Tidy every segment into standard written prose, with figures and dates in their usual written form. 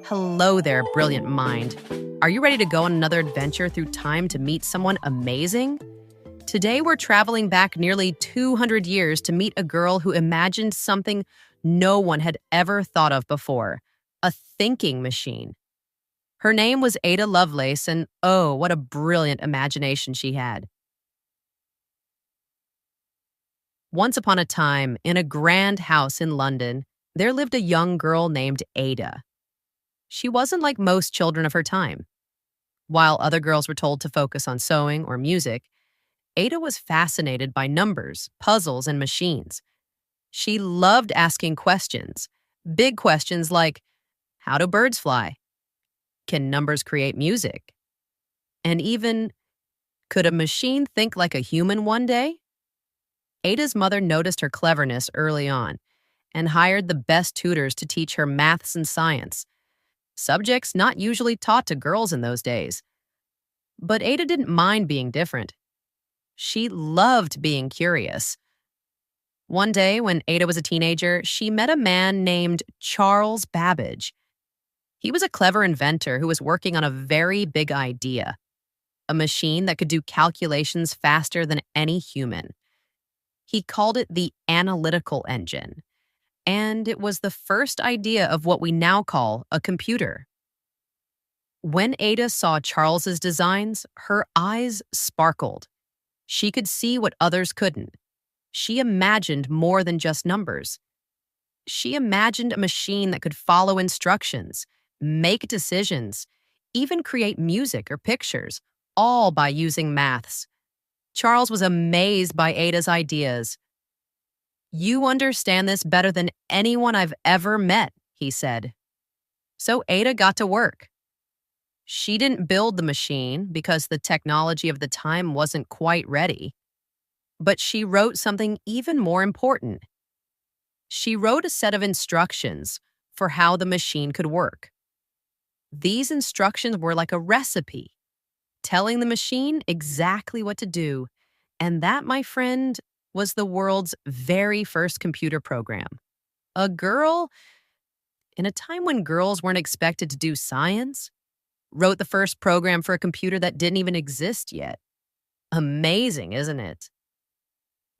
Hello there, brilliant mind. Are you ready to go on another adventure through time to meet someone amazing? Today, we're traveling back nearly 200 years to meet a girl who imagined something no one had ever thought of before, a thinking machine. Her name was Ada Lovelace, and oh, what a brilliant imagination she had. Once upon a time, in a grand house in London, there lived a young girl named Ada. She wasn't like most children of her time. While other girls were told to focus on sewing or music, Ada was fascinated by numbers, puzzles, and machines. She loved asking questions, big questions like, how do birds fly? Can numbers create music? And even, could a machine think like a human one day? Ada's mother noticed her cleverness early on and hired the best tutors to teach her maths and science, subjects not usually taught to girls in those days. But Ada didn't mind being different. She loved being curious. One day, when Ada was a teenager, she met a man named Charles Babbage. He was a clever inventor who was working on a very big idea, a machine that could do calculations faster than any human. He called it the analytical engine, and it was the first idea of what we now call a computer. When Ada saw Charles's designs, her eyes sparkled. She could see what others couldn't. She imagined more than just numbers. She imagined a machine that could follow instructions, make decisions, even create music or pictures, all by using maths. Charles was amazed by Ada's ideas. "You understand this better than anyone I've ever met," he said. So Ada got to work. She didn't build the machine because the technology of the time wasn't quite ready. But she wrote something even more important. She wrote a set of instructions for how the machine could work. These instructions were like a recipe, telling the machine exactly what to do. And that, my friend, was the world's very first computer program. A girl, in a time when girls weren't expected to do science, wrote the first program for a computer that didn't even exist yet. Amazing, isn't it?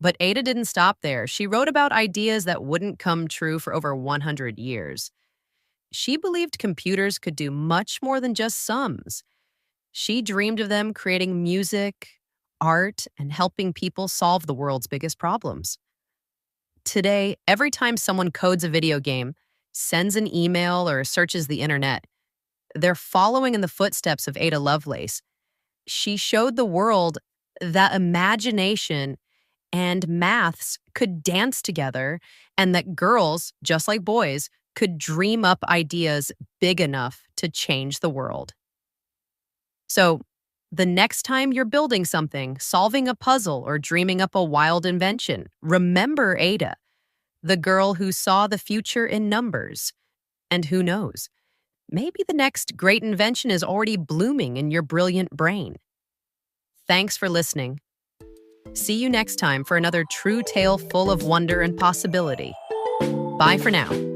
But Ada didn't stop there. She wrote about ideas that wouldn't come true for over 100 years. She believed computers could do much more than just sums. She dreamed of them creating music, art, and helping people solve the world's biggest problems. Today, every time someone codes a video game, sends an email, or searches the internet, they're following in the footsteps of Ada Lovelace. She showed the world that imagination and maths could dance together, and that girls, just like boys, could dream up ideas big enough to change the world. So, the next time you're building something, solving a puzzle, or dreaming up a wild invention, remember Ada, the girl who saw the future in numbers. And who knows, maybe the next great invention is already blooming in your brilliant brain. Thanks for listening. See you next time for another true tale full of wonder and possibility. Bye for now.